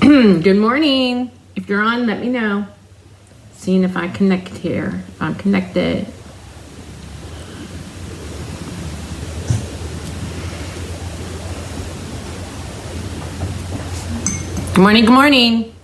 Good morning. If you're on, let me know. Seeing if I connect here. If I'm connected. Good morning, good morning.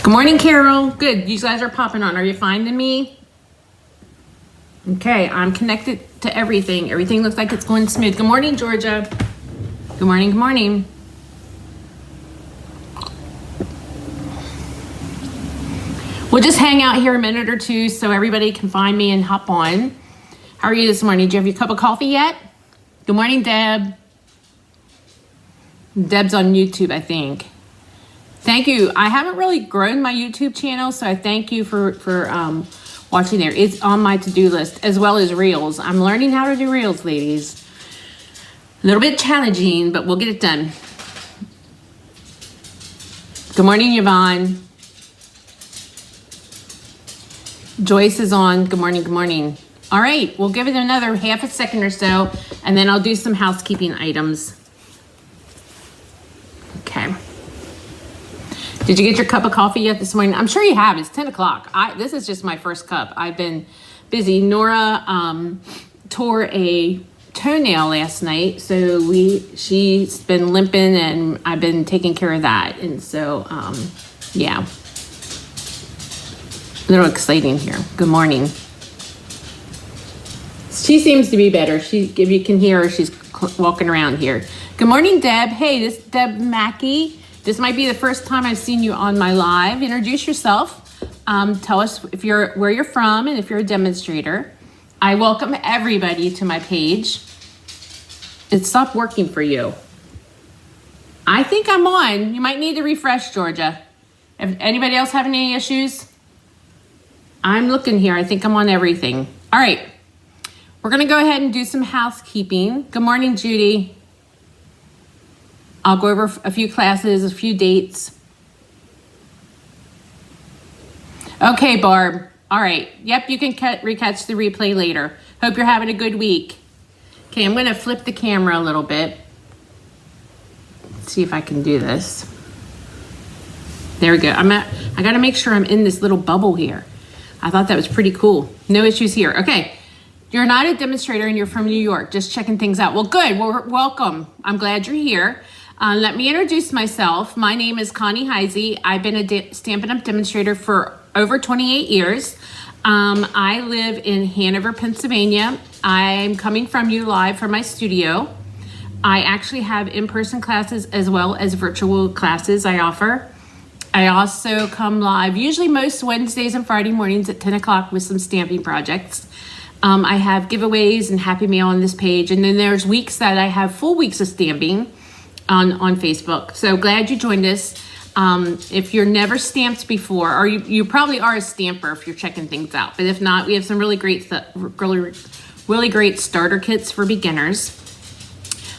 Good morning, Carol. Good. You guys are popping on. Are you finding me? Okay, I'm connected to everything. Everything looks like it's going smooth. Good morning, Georgia. Good morning, good morning. We'll just hang out here a minute or two so everybody can find me and hop on. How are you this morning? Do you have your cup of coffee yet? Good morning, Deb. Deb's on YouTube, I think. Thank you. I haven't really grown my YouTube channel, so I thank you for watching there. It's on my to-do list, as well as Reels. I'm learning how to do Reels, ladies. A little bit challenging, but we'll get it done. Good morning, Yvonne. Joyce is on. Good morning, good morning. All right, we'll give it another half a second or so, and then I'll do some housekeeping items. Okay. Did you get your cup of coffee yet this morning? I'm sure you have. It's 10 o'clock. This is just my first cup. I've been busy. Nora tore a toenail last night, so she's been limping, and I've been taking care of that. And so, yeah. A little exciting here. Good morning. She seems to be better. If you can hear her, she's walking around here. Good morning, Deb. Hey, this is Deb Mackey. This might be the first time I've seen you on my live. Introduce yourself. Tell us where you're from and if you're a demonstrator. I welcome everybody to my page. It stopped working for you. I think I'm on. You might need to refresh, Georgia. If anybody else having any issues? I'm looking here. I think I'm on everything. All right. We're going to go ahead and do some housekeeping. Good morning, Judy. I'll go over a few classes, a few dates. Okay, Barb. All right. Yep, you can recatch the replay later. Hope you're having a good week. Okay, I'm going to flip the camera a little bit. Let's see if I can do this. There we go. I got to make sure I'm in this little bubble here. I thought that was pretty cool. No issues here. Okay. You're not a demonstrator and you're from New York. Just checking things out. Well, good. Well, welcome. I'm glad you're here. Let me introduce myself. My name is Connie Heisey. I've been a Stampin' Up! Demonstrator for over 28 years. I live in Hanover, Pennsylvania. I'm coming from you live from my studio. I actually have in-person classes as well as virtual classes I offer. I also come live usually most Wednesdays and Friday mornings at 10 o'clock with some stamping projects. I have giveaways and Happy Mail on this page. And then there's weeks that I have full weeks of stamping on Facebook. So glad you joined us. If you're never stamped before, or you probably are a stamper if you're checking things out. But if not, we have some really great starter kits for beginners.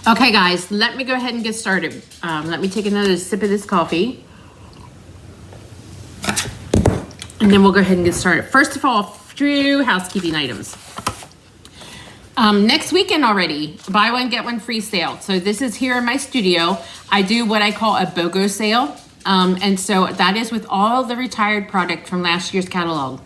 Okay, guys, let me go ahead and get started. Let me take another sip of this coffee. And then we'll go ahead and get started. First of all, a few housekeeping items. Next weekend already, buy one, get one free sale. So this is here in my studio. I do what I call a BOGO sale. And so that is with all the retired product from last year's catalog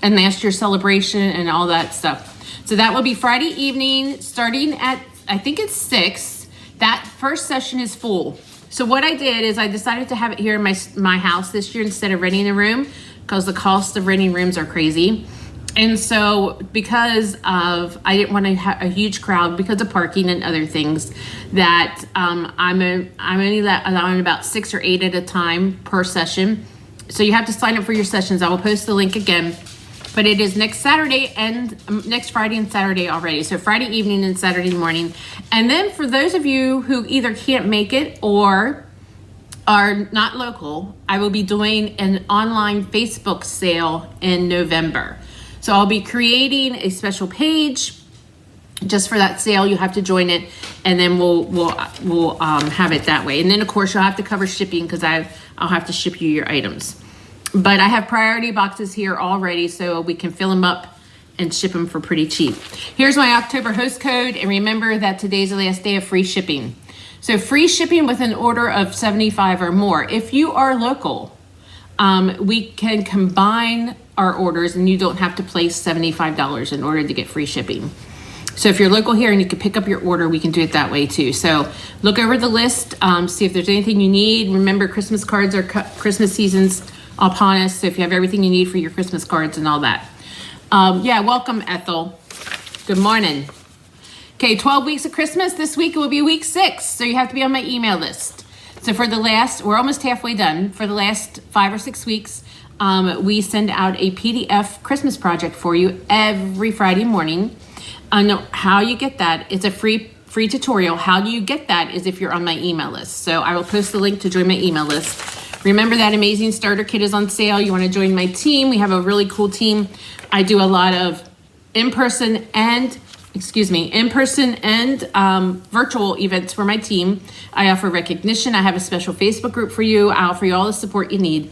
and last year's celebration and all that stuff. So that will be Friday evening, starting at, I think it's 6. That first session is full. So what I did is I decided to have it here in my house this year instead of renting a room, because the cost of renting rooms are crazy. And so because of, I didn't want to have a huge crowd because of parking and other things, that I'm only allowing about 6 or 8 at a time per session. So you have to sign up for your sessions. I will post the link again. But it is next Saturday and next Friday and Saturday already. So Friday evening and Saturday morning. And then for those of you who either can't make it or are not local, I will be doing an online Facebook sale in November. So I'll be creating a special page just for that sale. You have to join it, and then we'll have it that way. And then of course you'll have to cover shipping because I'll have to ship you your items. But I have priority boxes here already, so we can fill them up and ship them for pretty cheap. Here's my October host code, and remember that today's the last day of free shipping. So free shipping with an order of 75 or more. If you are local, we can combine our orders and you don't have to place $75 in order to get free shipping. So if you're local here and you can pick up your order, we can do it that way too. So look over the list, see if there's anything you need. Remember, Christmas cards are Christmas seasons upon us. So if you have everything you need for your Christmas cards and all that. Yeah, welcome, Ethel. Good morning. Okay, 12 weeks of Christmas. This week it will be week 6. So you have to be on my email list. So for the last, we're almost halfway done. For the last 5 or 6 weeks, we send out a PDF Christmas project for you every Friday morning. How you get that, it's a free tutorial. How do you get that is if you're on my email list. So I will post the link to join my email list. Remember that amazing starter kit is on sale. You want to join my team. We have a really cool team. I do a lot of in-person and virtual events for my team. I offer recognition. I have a special Facebook group for you. I offer you all the support you need.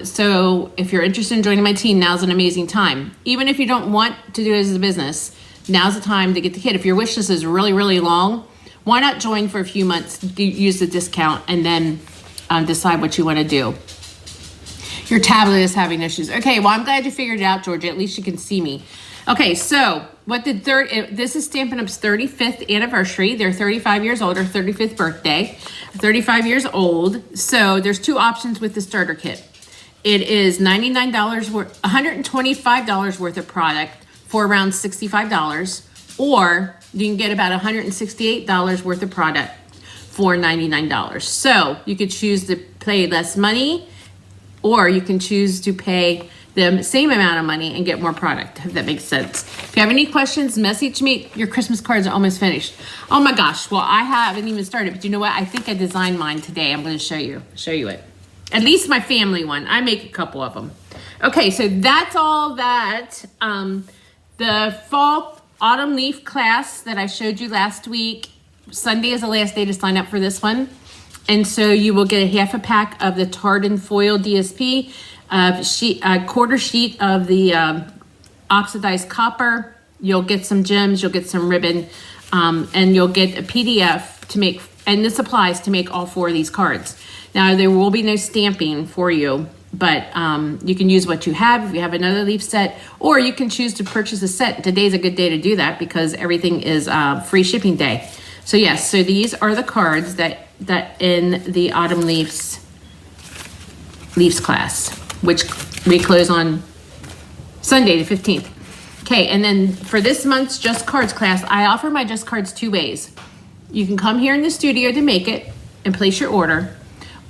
So if you're interested in joining my team, now's an amazing time. Even if you don't want to do it as a business, now's the time to get the kit. If your wish list is really, really long, why not join for a few months, use the discount, and then decide what you want to do. Your tablet is having issues. Okay, well, I'm glad you figured it out, Georgia. At least you can see me. Okay, so this is Stampin' Up's 35th anniversary. They're 35 years old, or 35th birthday. 35 years old. So there's 2 options with the starter kit. It is $99 worth, $125 worth of product for around $65, or you can get about $168 worth of product for $99. So you could choose to pay less money, or you can choose to pay the same amount of money and get more product, if that makes sense. If you have any questions, message me. Your Christmas cards are almost finished. Oh my gosh, well, I haven't even started, but you know what? I think I designed mine today. I'm gonna show you it. At least my family one. I make a couple of them. Okay, so that's all that. The fall autumn leaf class that I showed you last week, Sunday is the last day to sign up for this one. And so you will get a half a pack of the Tartan Foil DSP, a quarter sheet of the oxidized copper. You'll get some gems, you'll get some ribbon, and you'll get a PDF to make, and this applies to make all 4 of these cards. Now there will be no stamping for you, but you can use what you have if you have another leaf set, or you can choose to purchase a set. Today's a good day to do that because everything is free shipping day. So yes, so these are the cards that in the autumn leaves class, which we close on Sunday the 15th. Okay, and then for this month's Just Cards class, I offer my Just Cards 2 ways. You can come here in the studio to make it and place your order,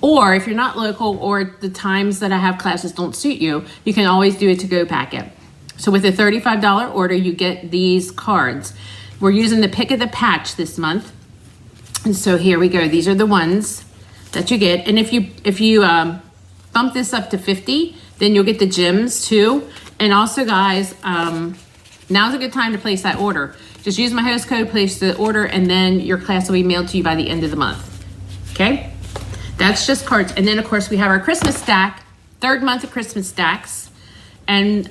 or if you're not local or the times that I have classes don't suit you, you can always do a to-go packet. So with a $35 order, you get these cards. We're using the pick of the patch this month. And so here we go. These are the ones that you get. And if you bump this up to 50, then you'll get the gems too. And also guys, now's a good time to place that order. Just use my host code, place the order, and then your class will be mailed to you by the end of the month. Okay? That's Just Cards. And then of course we have our Christmas stack, 3rd month of Christmas stacks. And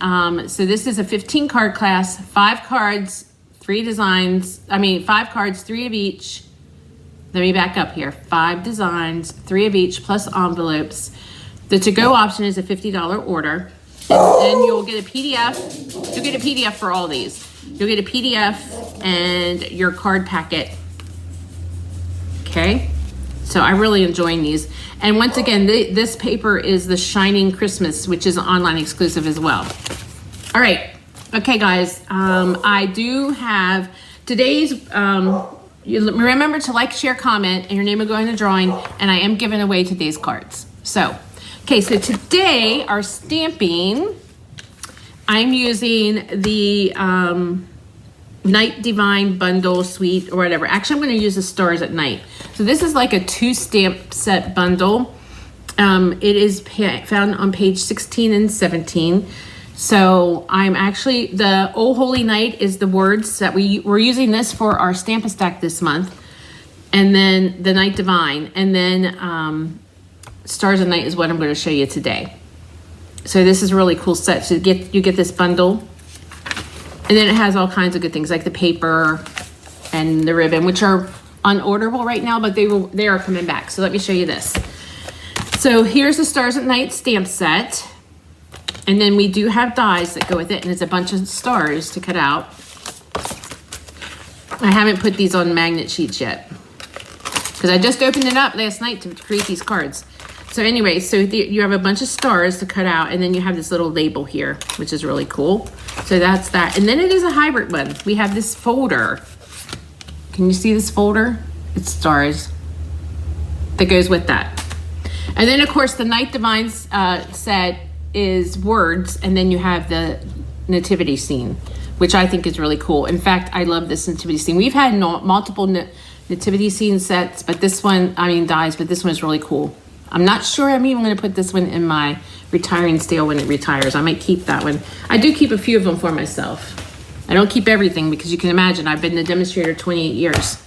so this is a 15 card class, 5 cards, 3 designs. 5 cards, 3 of each. Let me back up here. 5 designs, 3 of each, plus envelopes. The to-go option is a $50 order. And then you'll get a PDF. You'll get a PDF for all these. You'll get a PDF and your card packet. Okay? So I'm really enjoying these. And once again, this paper is the Shining Christmas, which is an online exclusive as well. All right. Okay, guys. I do have today's... you remember to like, share, comment, and your name will go in the drawing, and I am giving away today's cards. So, okay, so today our stamping I'm using the Night Divine Bundle Suite or whatever. Actually, I'm going to use the Stars at Night. So this is like a 2 stamp set bundle. It is found on page 16 and 17. So I'm actually, the Oh Holy Night is the words that we're using this for our Stamp-A-Stack this month. And then the Night Divine. And then Stars at Night is what I'm going to show you today. So this is a really cool set. So you get this bundle. And then it has all kinds of good things like the paper and the ribbon, which are unorderable right now, but they are coming back. So let me show you this. So here's the Stars at Night stamp set. And then we do have dies that go with it, and it's a bunch of stars to cut out. I haven't put these on magnet sheets yet because I just opened it up last night to create these cards. So anyway, so you have a bunch of stars to cut out, and then you have this little label here, which is really cool. So that's that. And then it is a hybrid one. We have this folder. Can you see this folder? It's stars that goes with that. And then, of course, the Night Divine set is words, and then you have the nativity scene, which I think is really cool. In fact, I love this nativity scene. We've had multiple nativity scene sets, but this one, I mean dies, but this one is really cool. I'm not sure I'm even going to put this one in my retiring stale when it retires. I might keep that one. I do keep a few of them for myself. I don't keep everything because you can imagine I've been the demonstrator 28 years.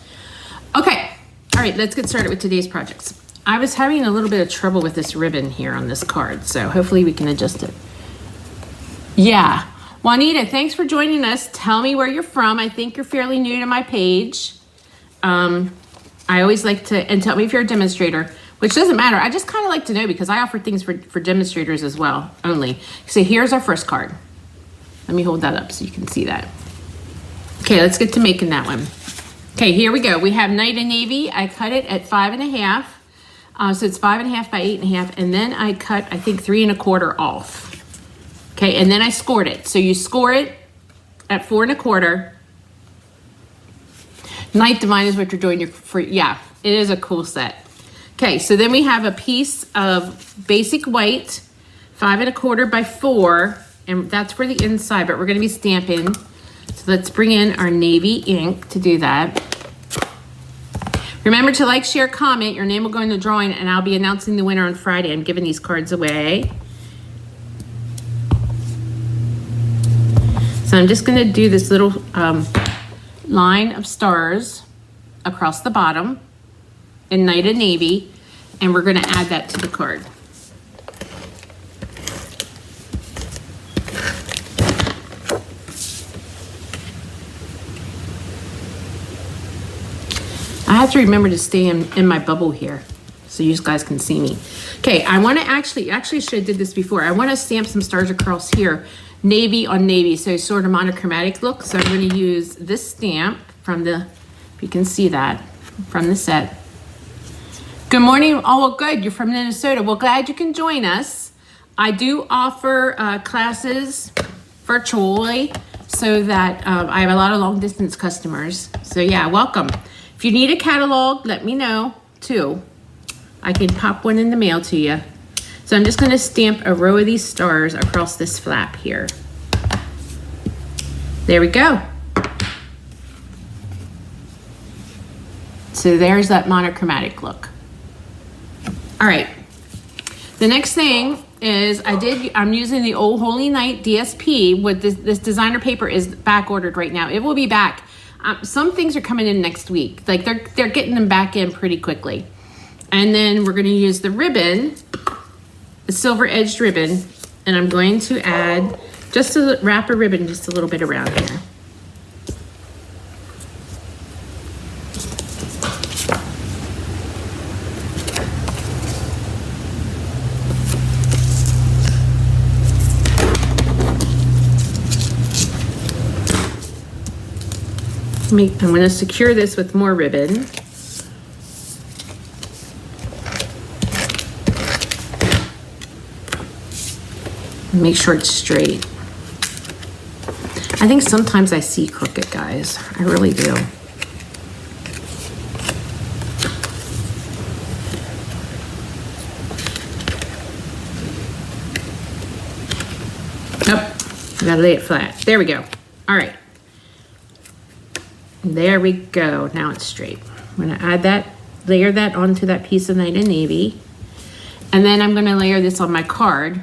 Okay, all right, let's get started with today's projects. I was having a little bit of trouble with this ribbon here on this card, so hopefully we can adjust it. Yeah, Juanita, thanks for joining us. Tell me where you're from. I think you're fairly new to my page. I always like to, and tell me if you're a demonstrator, which doesn't matter. I just kind of like to know because I offer things for demonstrators as well, only. So here's our first card. Let me hold that up so you can see that. Okay, let's get to making that one. Okay, here we go. We have Night and Navy. I cut it at 5.5. So it's 5.5 by 8.5. And then I cut, I think, 3 1/4 off. Okay, and then I scored it. So you score it at 4 1/4. Night Divine is what you're doing. Yeah, it is a cool set. Okay, so then we have a piece of basic white, 5 1/4 by 4, and that's for the inside, but we're gonna be stamping. So let's bring in our navy ink to do that. Remember to like, share, comment. Your name will go in the drawing, and I'll be announcing the winner on Friday. I'm giving these cards away. So I'm just gonna do this little line of stars across the bottom in Night and Navy, and we're gonna add that to the card. I have to remember to stay in my bubble here so you guys can see me. Okay, I wanna actually should have did this before. I wanna stamp some stars across here, navy on navy, so sort of monochromatic look. So I'm gonna use this stamp from the, if you can see that, from the set. Good morning. Oh, well, good. You're from Minnesota. Well, glad you can join us. I do offer classes virtually so that I have a lot of long distance customers. So yeah, welcome. If you need a catalog, let me know too. I can pop one in the mail to you. So I'm just going to stamp a row of these stars across this flap here. There we go. So there's that monochromatic look. All right, the next thing is I'm using the Old Holy Night DSP with this designer paper is back ordered right now. It will be back. Some things are coming in next week. Like they're getting them back in pretty quickly. And then we're gonna use the ribbon, the silver edged ribbon, and I'm going to add, just to wrap a ribbon just a little bit around here. I'm going to secure this with more ribbon. Make sure it's straight. I think sometimes I see crooked, guys. I really do. Yep. I gotta lay it flat. There we go. All right. There we go. Now it's straight. I'm gonna add that, layer that onto that piece of Night and Navy. And then I'm gonna layer this on my card.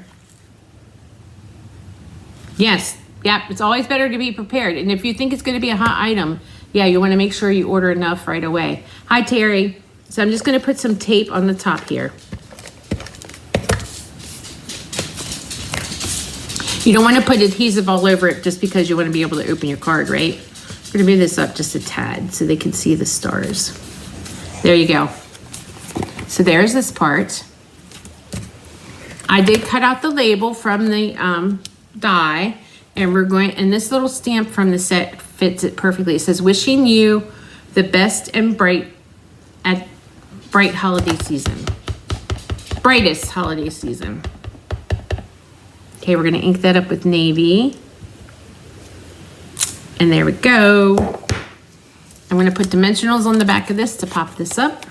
Yes, yep, it's always better to be prepared. And if you think it's gonna be a hot item, yeah, you wanna make sure you order enough right away. Hi, Terry. So I'm just gonna put some tape on the top here. You don't wanna put adhesive all over it just because you wanna be able to open your card, right? I'm gonna move this up just a tad so they can see the stars. There you go. So there's this part. I did cut out the label from the die, and we're going, and this little stamp from the set fits it perfectly. It says, wishing you the best and bright holiday season. Brightest holiday season. Okay, we're gonna ink that up with navy. And there we go. I'm gonna put dimensionals on the back of this to pop this up.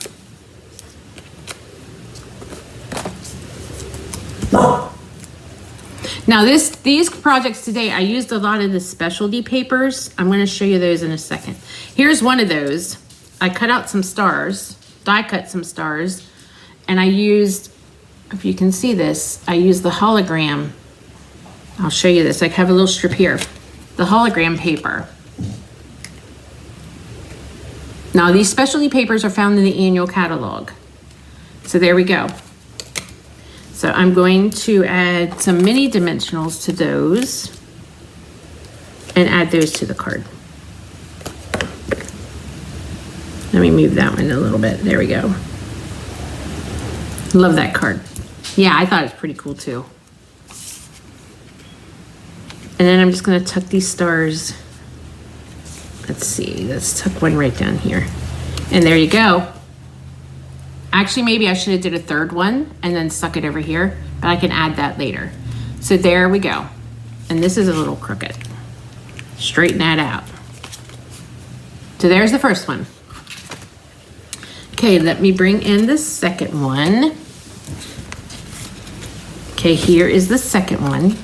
Now these projects today, I used a lot of the specialty papers. I'm gonna show you those in a second. Here's one of those. I cut out some stars, die cut some stars, and I used, if you can see this, I used the hologram. I'll show you this. I have a little strip here. The hologram paper. Now these specialty papers are found in the annual catalog. So there we go. So I'm going to add some mini dimensionals to those and add those to the card. Let me move that one a little bit. There we go. Love that card. Yeah, I thought it was pretty cool too. And then I'm just gonna tuck these stars. Let's see, let's tuck one right down here. And there you go. Actually, maybe I should have did a third one and then stuck it over here, but I can add that later. So there we go. And this is a little crooked. Straighten that out. So there's the first one. Okay, let me bring in the second one. Okay, here is the second one.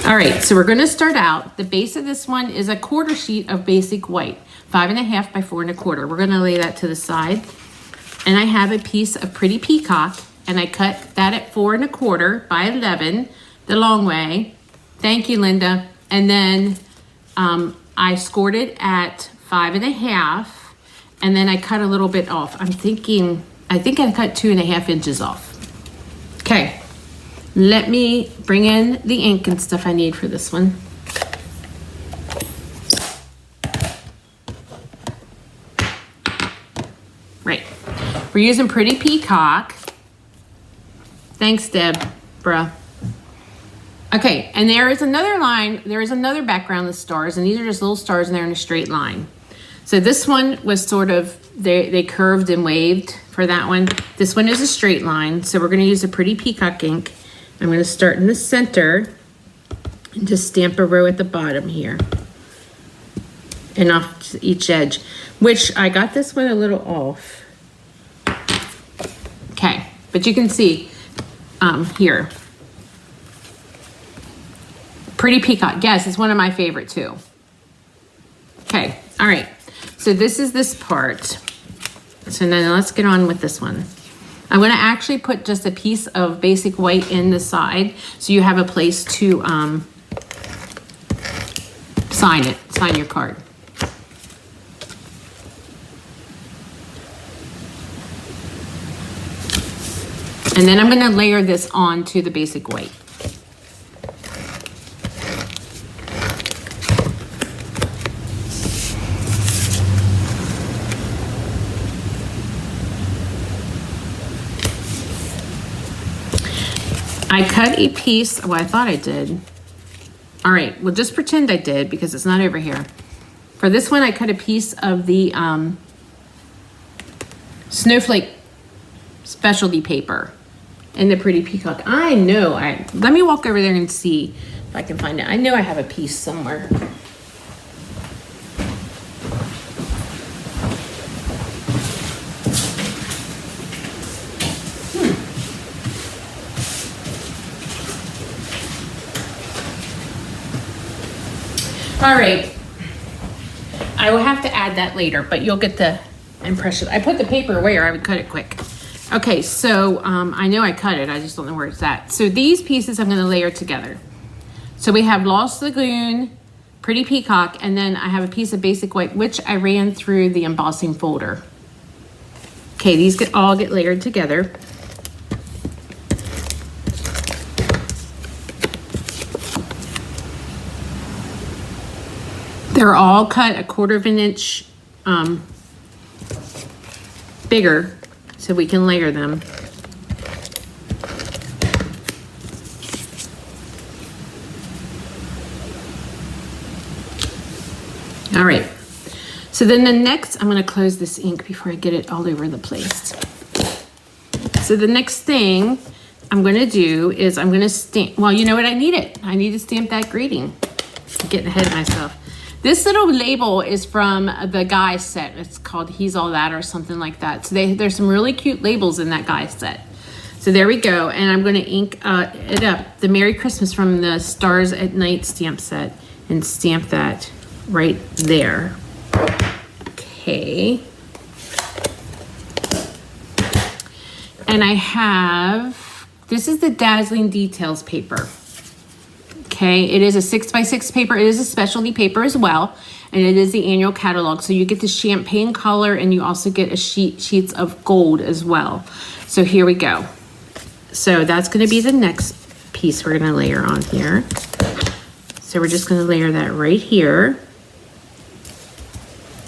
All right, so we're gonna start out. The base of this one is a 1/4 sheet of basic white, 5.5 by 4 1/4. We're gonna lay that to the side. And I have a piece of Pretty Peacock, and I cut that at 4 1/4 by 11, the long way. Thank you, Linda. And then I scored it at 5.5, and then I cut a little bit off. I think I cut 2.5 inches off. Okay. Let me bring in the ink and stuff I need for this one. Right. We're using Pretty Peacock. Thanks, Deborah. Okay, and there is another line, there is another background with stars, and these are just little stars and they're in a straight line. So this one was sort of, they curved and waved for that one. This one is a straight line, so we're gonna use a Pretty Peacock ink. I'm going to start in the center and just stamp a row at the bottom here and off each edge, which I got this one a little off. Okay, but you can see here. Pretty Peacock, yes, it's one of my favorite too. Okay, all right, so this is this part. So then let's get on with this one. I'm going to actually put just a piece of basic white in the side so you have a place to sign your card. And then I'm going to layer this onto the basic white. I cut a piece, well, I thought I did. All right, well, just pretend I did because it's not over here. For this one, I cut a piece of the snowflake specialty paper in the Pretty Peacock. I know, let me walk over there and see if I can find it. I know I have a piece somewhere. All right. I will have to add that later, but you'll get the impression. I put the paper away or I would cut it quick. Okay, so I know I cut it. I just don't know where it's at. So these pieces I'm going to layer together. So we have Lost Lagoon, Pretty Peacock, and then I have a piece of Basic White, which I ran through the embossing folder. Okay, these all get layered together. They're all cut 1/4 of an inch bigger so we can layer them. All right, so then the next, I'm gonna close this ink before I get it all over the place. So the next thing I'm gonna do is I'm gonna stamp, well, you know what I need? I need to stamp that greeting. I'm getting ahead of myself. This little label is from the Guy set. It's called He's All That or something like that. So there's some really cute labels in that Guy set. So there we go. And I'm gonna ink it up, the Merry Christmas from the Stars at Night stamp set, and stamp that right there. Okay. And I have, this is the Dazzling Details paper. Okay, it is a 6x6 paper. It is a specialty paper as well, and it is the annual catalog. So you get the champagne color, and you also get a sheets of gold as well. So here we go. So that's going to be the next piece we're going to layer on here. So we're just going to layer that right here,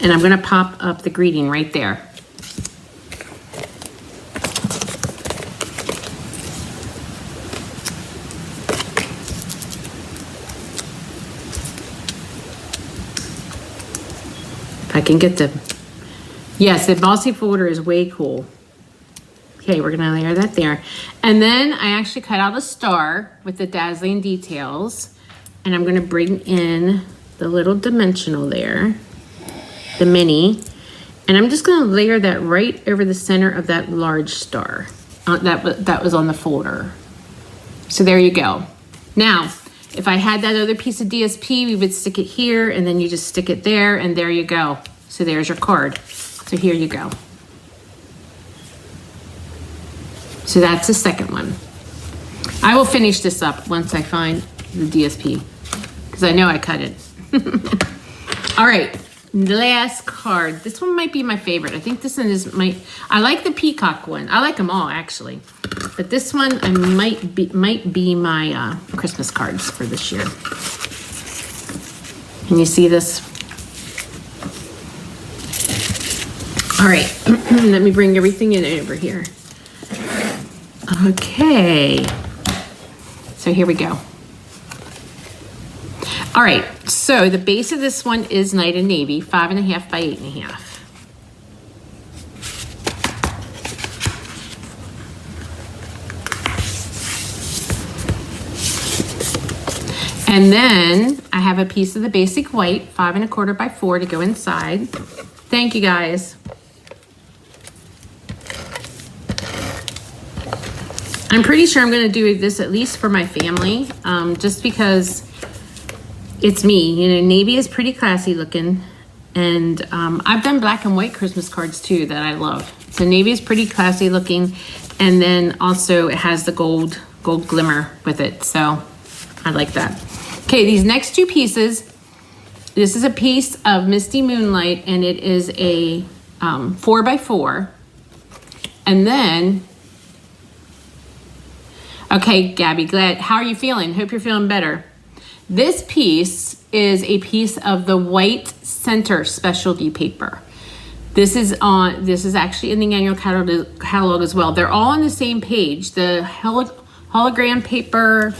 and I'm going to pop up the greeting right there. I can get the, yes, the embossing folder is way cool. Okay, we're gonna layer that there. And then I actually cut out a star with the Dazzling Details, and I'm gonna bring in the little dimensional there, the mini, and I'm just gonna layer that right over the center of that large star that was on the folder. So there you go. Now, if I had that other piece of DSP, we would stick it here, and then you just stick it there, and there you go. So there's your card. So here you go. So that's the second one. I will finish this up once I find the DSP, because I know I cut it. All right, the last card. This one might be my favorite. I think this one is I like the peacock one. I like them all, actually. But this one might be my Christmas cards for this year. Can you see this? All right, let me bring everything in over here. Okay, so here we go. All right, so the base of this one is Night and Navy, 5.5 by 8.5. And then I have a piece of the Basic White, 5.25 by 4 to go inside. Thank you, guys. I'm pretty sure I'm gonna do this at least for my family, just because it's me. You know, navy is pretty classy looking, and I've done black and white Christmas cards too that I love. So navy is pretty classy looking, and then also it has the gold glimmer with it, so I like that. Okay, these next two pieces, this is a piece of Misty Moonlight, and it is a 4 by 4, and then, okay, Gabby, glad, how are you feeling? Hope you're feeling better. This piece is a piece of the white center specialty paper. This is actually in the annual catalog as well. They're all on the same page. The hologram paper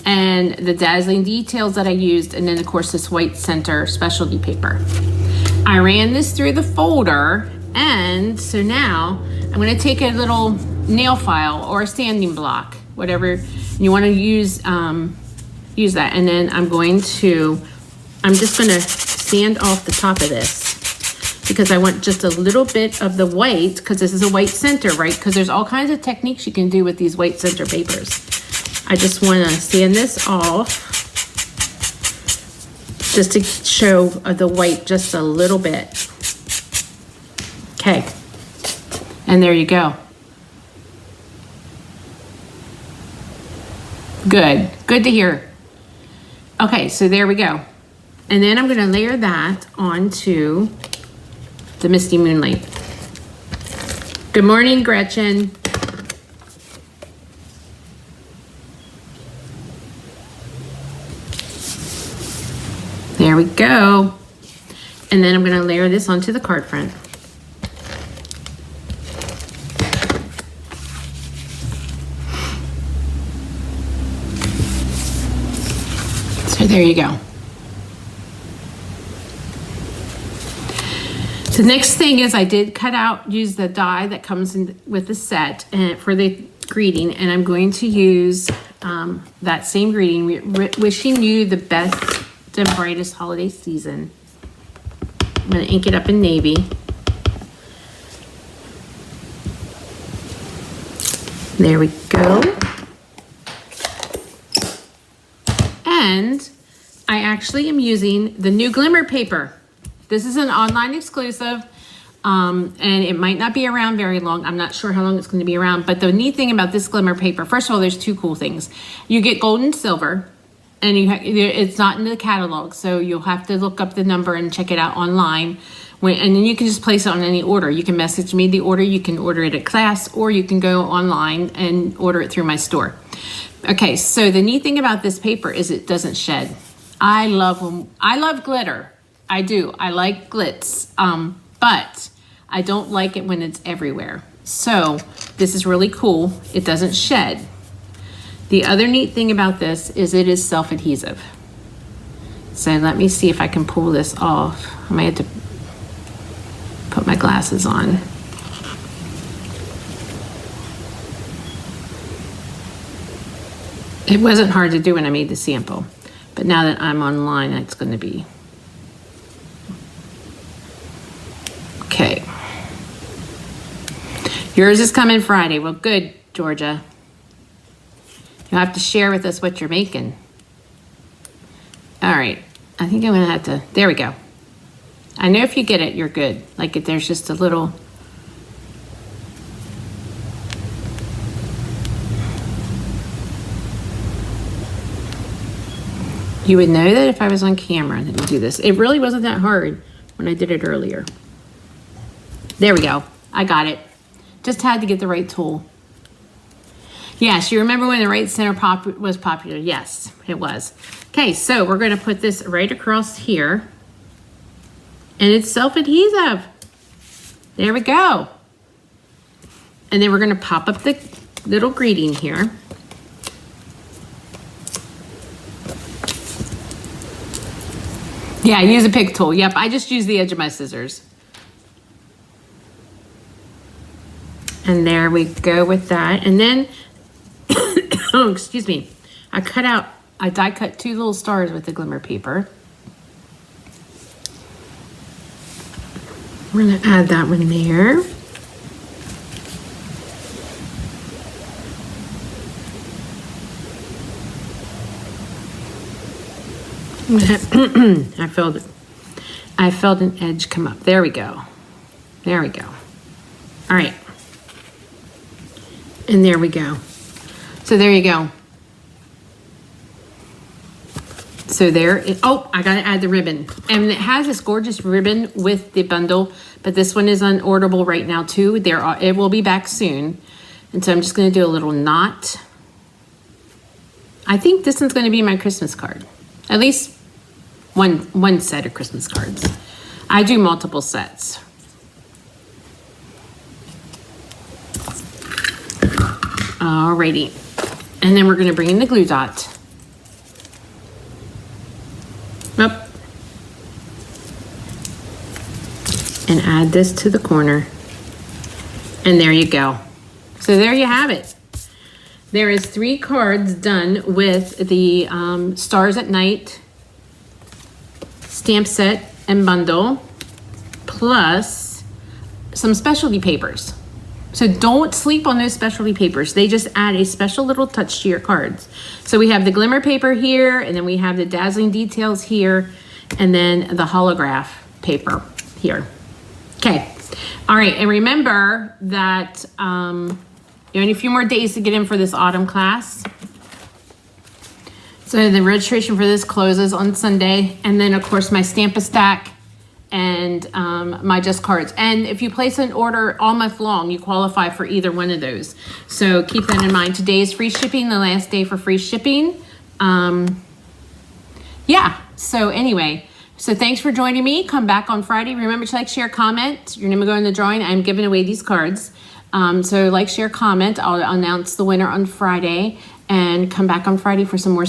and the Dazzling Details that I used, and then of course this white center specialty paper. I ran this through the folder, and so now I'm gonna take a little nail file or a sanding block, whatever you wanna use, use that. And then I'm just gonna sand off the top of this, because I want just a little bit of the white, because this is a white center, right? Because there's all kinds of techniques you can do with these white center papers. I just want to sand this off. just to show the white just a little bit. Okay, and there you go. Good, good to hear. Okay, so there we go. And then I'm gonna layer that onto the Misty Moonlight. Good morning, Gretchen. There we go. And then I'm gonna layer this onto the card front. So there you go. The next thing is I did use the die that comes in with the set and for the greeting, and I'm going to use that same greeting, wishing you the best and brightest holiday season. I'm going to ink it up in navy. There we go. And I actually am using the new Glimmer paper. This is an online exclusive, and it might not be around very long. I'm not sure how long it's going to be around, but the neat thing about this Glimmer paper, first of all, there's two cool things. You get gold and silver, and it's not in the catalog, so you'll have to look up the number and check it out online. And then you can just place it on any order. You can message me the order, you can order it at class, or you can go online and order it through my store. Okay, so the neat thing about this paper is it doesn't shed. I love glitter. I do. I like glitz, but I don't like it when it's everywhere. So this is really cool. It doesn't shed. The other neat thing about this is it is self-adhesive. So let me see if I can pull this off. I might have to put my glasses on. It wasn't hard to do when I made the sample, but now that I'm online, it's going to be. Okay. Yours is coming Friday. Well, good, Georgia. You'll have to share with us what you're making. All right. I think I'm going to have to, there we go. I know if you get it, you're good. Like if there's just a little. You would know that if I was on camera. Let me do this. It really wasn't that hard when I did it earlier. There we go. I got it. Just had to get the right tool. Yes, you remember when the right center was popular? Yes, it was. Okay, so we're going to put this right across here. And it's self-adhesive. There we go. And then we're going to pop up the little greeting here. Yeah, use a pick tool. Yep, I just use the edge of my scissors. And there we go with that. And then, oh, excuse me. I die cut 2 little stars with the Glimmer paper. We're gonna add that one there. I felt an edge come up. There we go. There we go. All right. And there we go. So there you go. So there, oh, I gotta add the ribbon. And it has this gorgeous ribbon with the bundle, but this one is unorderable right now too. It will be back soon. And so I'm just gonna do a little knot. I think this one's gonna be my Christmas card. At least one set of Christmas cards. I do multiple sets. Alrighty. And then we're gonna bring in the glue dot. Up. And add this to the corner. And there you go. So there you have it. There is 3 cards done with the Stars at Night stamp set and bundle, plus some specialty papers. So don't sleep on those specialty papers. They just add a special little touch to your cards. So we have the Glimmer paper here, and then we have the Dazzling Details here, and then the holograph paper here. Okay. All right. And remember that you have only a few more days to get in for this autumn class. So the registration for this closes on Sunday. And then, of course, my Stamp-A-Stack and my Just Cards. And if you place an order all month long, you qualify for either one of those. So keep that in mind. Today is free shipping, the last day for free shipping. Yeah, so anyway, so thanks for joining me. Come back on Friday. Remember to like, share, comment. Your name will go in the drawing. I'm giving away these cards. So like, share, comment. I'll announce the winner on Friday, and come back on Friday for some more